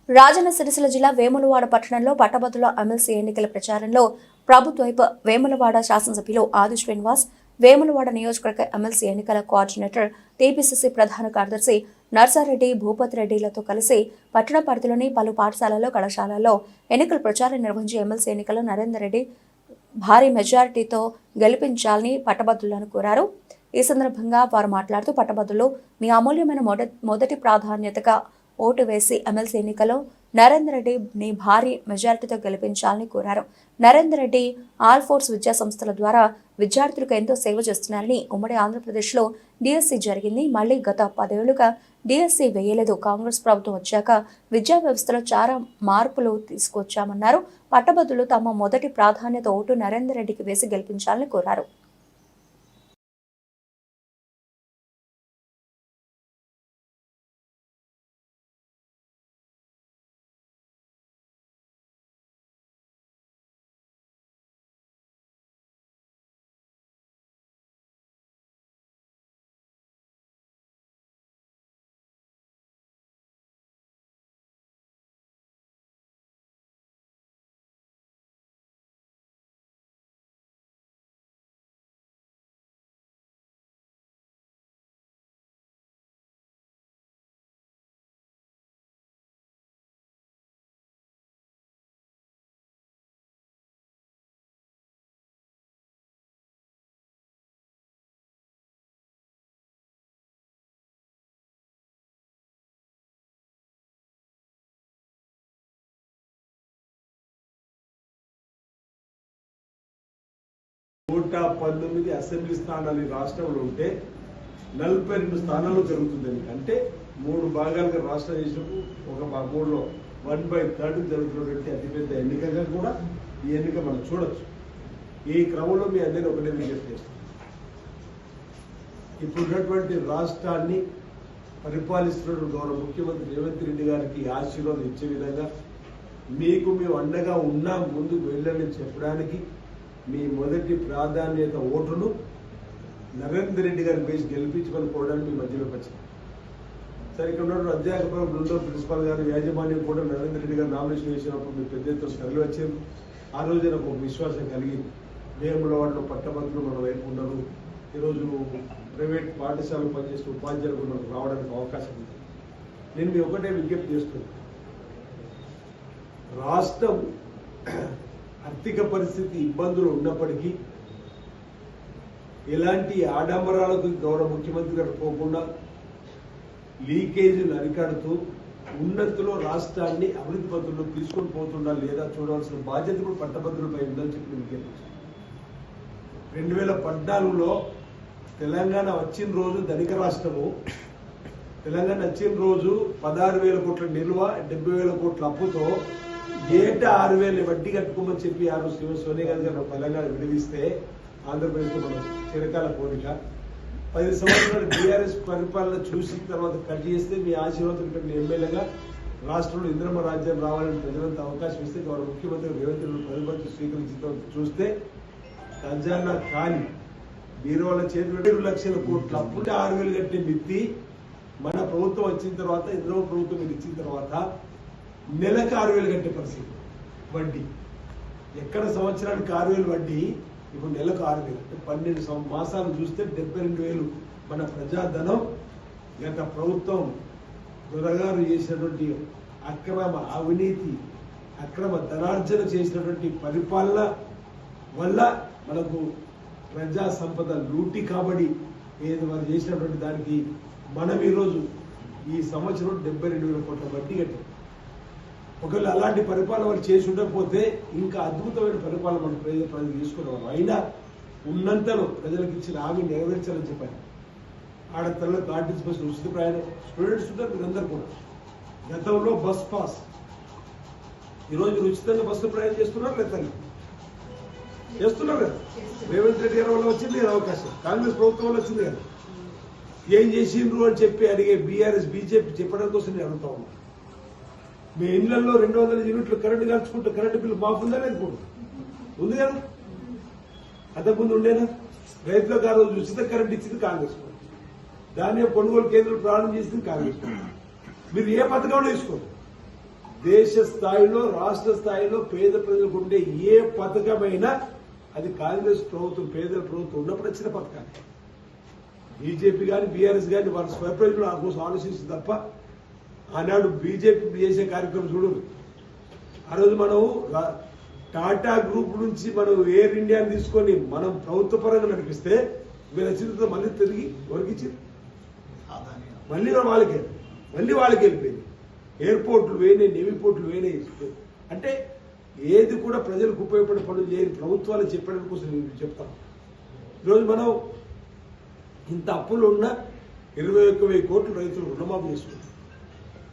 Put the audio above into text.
రాజన్న సిరిసిల్ల జిల్లా వేములవాడ పట్టణంలో పట్టభద్రుల ఎమ్మెల్సీ ఎన్నికల ప్రచారంలో ప్రభుత్వైపు వేములవాడ శాసనసభ్యులు ఆది శ్రీనివాస్, వేములవాడ నియోజకవర్గ ఎమ్మెల్సీ ఎన్నికల కోఆర్డినేటర్ టీపీసీసీ ప్రధాన కార్యదర్శి నర్సారెడ్డి భూపతి రెడ్డిలతో కలిసి పట్టణ పరిధిలోని పలు పాఠశాలల్లో కళాశాలల్లో ఎన్నికల ప్రచారం నిర్వహించి ఎమ్మెల్సీ ఎన్నికల్లో నరేందర్ రెడ్డి భారీ మెజారిటీతో గెలిపించాలని పట్టభద్రులను కోరారు. ఈ సందర్భంగా వారు మాట్లాడుతూ పట్టభద్రులు మీ అమూల్యమైన మొదటి ప్రాధాన్యతగా ఓటు వేసి ఎమ్మెల్సీ ఎన్నికల్లో నరేందర్ రెడ్డిని భారీ మెజారిటీతో గెలిపించాలని కోరారు. నరేందర్ రెడ్డి ఆల్ ఫోర్స్ విద్యా సంస్థల ద్వారా విద్యార్థులకు ఎంతో సేవ చేస్తున్నారని, ఉమ్మడి ఆంధ్రప్రదేశ్లో డిఎస్సి జరిగింది, మళ్లీ గత 10 ఏళ్లుగా డిఎస్సి వేయలేదు. కాంగ్రెస్ ప్రభుత్వం వచ్చాక విద్యా వ్యవస్థలో చాలా మార్పులు తీసుకొచ్చామన్నారు. పట్టభద్రులు తమ మొదటి ప్రాధాన్యత ఓటు నరేందర్ రెడ్డికి వేసి గెలిపించాలని కోరారు. నూట 19 అసెంబ్లీ స్థానాలు రాష్ట్రంలో ఉంటే 42 స్థానాలు జరుగుతుందని, అంటే 3 భాగాలుగా రాష్ట్రం చేసినప్పుడు ఒక 3లో 1/3 జరుగుతున్నటువంటి అతిపెద్ద ఎన్నికగా కూడా ఈ ఎన్నిక మనం చూడొచ్చు. ఈ క్రమంలో మీ అందరినీ ఒకటే విజ్ఞప్తి చేస్తాం. ఇప్పుడున్నటువంటి రాష్ట్రాన్ని పరిపాలిస్తున్న గౌరవ ముఖ్యమంత్రి రేవంత్ రెడ్డి గారికి ఆశీర్వాదం ఇచ్చే విధంగా మీకు మేము అండగా ఉన్నాం, ముందుకు వెళ్ళని చెప్పడానికి మీ మొదటి ప్రాధాన్యత ఓటును నరేందర్ రెడ్డి గారిని వేసి గెలిపించుకోవడానికి మీ మధ్యలోకి వచ్చింది. సరే, ఇక్కడ ఉన్న అధ్యాపక బృందం, ప్రిన్సిపాల్ గారు, యాజమాన్యం కూడా నరేందర్ రెడ్డి గారు నామినేషన్ వేసినప్పుడు మీ పెద్ద ఎత్తున తరలి వచ్చారు. ఆ రోజే నాకు ఒక విశ్వాసం కలిగింది, వేములవాడలో పట్టభద్రులు మన వైపు ఉన్నారు, ఈరోజు ప్రైవేట్ పాఠశాలలో పనిచేసే ఉపాధ్యాయులు మనకు రావడానికి అవకాశం ఉంది. నేను మీ ఒకటే విజ్ఞప్తి చేస్తున్నాను, రాష్ట్రం ఆర్థిక పరిస్థితి ఇబ్బందులు ఉన్నప్పటికీ ఎలాంటి ఆడంబరాలకు గౌరవ ముఖ్యమంత్రి గారు పోకుండా లీకేజీలు అరికడుతూ ఉన్నతిలో రాష్ట్రాన్ని అభివృద్ధి పద్ధతుల్లో తీసుకొని పోతుండా లేదా చూడవలసిన బాధ్యత కూడా పట్టభద్రులపై ఉందని చెప్పి విజ్ఞప్తి. 2014లో తెలంగాణ వచ్చిన రోజు ధనిక రాష్ట్రము, తెలంగాణ వచ్చిన రోజు 16,000 కోట్ల నిల్వ, 70,000 కోట్ల అప్పుతో ఏటా 6,000 వడ్డీ కట్టుకోమని చెప్పి ఆ రోజు సోనియా గాంధీ గారు తెలంగాణ విడివిస్తే ఆంధ్రప్రదేశ్లో మనం చిరకాల కోరిక 10 సంవత్సరాలు బీఆర్ఎస్ పరిపాలన చూసిన తర్వాత కట్ చేస్తే మీ ఆశీర్వాదం పెట్టిన ఎమ్మెల్యేగా రాష్ట్రంలో ఇంద్రమ్మ రాజ్యం రావాలని ప్రజలంతా అవకాశం ఇస్తే గౌరవ ముఖ్యమంత్రి రేవంత్ రెడ్డి ప్రతిపక్ష స్వీకరించడం చూస్తే ఖజానా ఖాళీ, బీరువాల చేతులు 2 లక్షల కోట్ల అప్పుంటే 6,000 కట్టిన మిత్తి మన ప్రభుత్వం వచ్చిన తర్వాత, ఇంద్రమ్మ ప్రభుత్వం మీరు ఇచ్చిన తర్వాత నెలకు 6,000 కట్టే పరిస్థితి. వడ్డీ ఎక్కడ సంవత్సరానికి 6,000 వడ్డీ, ఇప్పుడు నెలకు 6,000, 12 మాసాలు చూస్తే 72,000 మన ప్రజాధనం గత ప్రభుత్వం దొరగారు చేసినటువంటి అక్రమ అవినీతి, అక్రమ ధనార్జన చేసినటువంటి పరిపాలన వల్ల మనకు ప్రజా సంపద లూటి కాబట్టి ఏది వారు చేసినటువంటి దానికి మనం ఈరోజు ఈ సంవత్సరం 72,000 కోట్ల వడ్డీ కట్టాం. ఒకవేళ అలాంటి పరిపాలన వాళ్ళు చేసి ఉండకపోతే ఇంకా అద్భుతమైన పరిపాలన మనం ప్రజలు తీసుకునేవాళ్ళం. అయినా ఉన్నంతలో ప్రజలకు ఇచ్చిన హామీ నెరవేర్చాలని చెప్పాను. ఆడపిల్లలకు ఆర్టీసీ బస్సు ఉచిత ప్రయాణం, స్టూడెంట్స్ ఉంటారు మీరందరూ కూడా. గతంలో బస్ పాస్, ఈరోజు మీరు ఉచితంగా బస్సులో ప్రయాణం చేస్తున్నారు లేదా? చేస్తున్నారు కదా. రేవంత్ రెడ్డి గారి వల్ల వచ్చింది కదా అవకాశం, కాంగ్రెస్ ప్రభుత్వం వల్ల వచ్చింది కదా. ఏం చేసిండ్రు అని చెప్పి అడిగే బీఆర్ఎస్ బీజేపీ చెప్పడం కోసం నేను అడుగుతా ఉన్నాను. మీ ఇళ్లలో 200 యూనిట్లు కరెంటు కాల్చుకుంటే కరెంటు బిల్లు మాఫ్ ఉందా లేదు? ఉంది కదా. అంతకుముందు ఉండేనా? రైతులకు ఆ రోజు ఉచిత కరెంట్ ఇచ్చింది కాంగ్రెస్, ధాన్యం కొనుగోలు కేంద్రాలు ప్రారంభం చేసింది కాంగ్రెస్. మీరు ఏ పథకంలో తీసుకోండి, దేశ స్థాయిలో రాష్ట్ర స్థాయిలో పేద ప్రజలకు ఉండే ఏ పథకమైనా అది కాంగ్రెస్ ప్రభుత్వం పేదల ప్రభుత్వం ఉన్నప్పుడు వచ్చిన పథకాలు. బీజేపీ కానీ బీఆర్ఎస్ కానీ వాళ్ళ స్వప్రజలు ఆ కోసం ఆలోచించింది తప్ప ఆనాడు బీజేపీ చేసే కార్యక్రమం చూడరు. ఆ రోజు మనం టాటా గ్రూప్ నుంచి మనం ఎయిర్ ఇండియాని తీసుకొని మనం ప్రభుత్వ పరంగా నడిపిస్తే మీరు వచ్చిన మళ్ళీ తిరిగి ఎవరికి ఇచ్చారు? మళ్ళీ వాళ్ళకి వెళ్ళిపోయింది. ఎయిర్పోర్ట్లు వేయినాయి, నేవీ పోర్ట్లు వేయినాయి. అంటే ఏది కూడా ప్రజలకు ఉపయోగపడే పనులు చేయని ప్రభుత్వాలు చెప్పడం కోసం నేను చెప్తాను. ఈరోజు మనం ఇంత అప్పులు ఉన్నా 21,000 కోట్లు రైతులు రుణమాఫీ చేసుకుంటాం.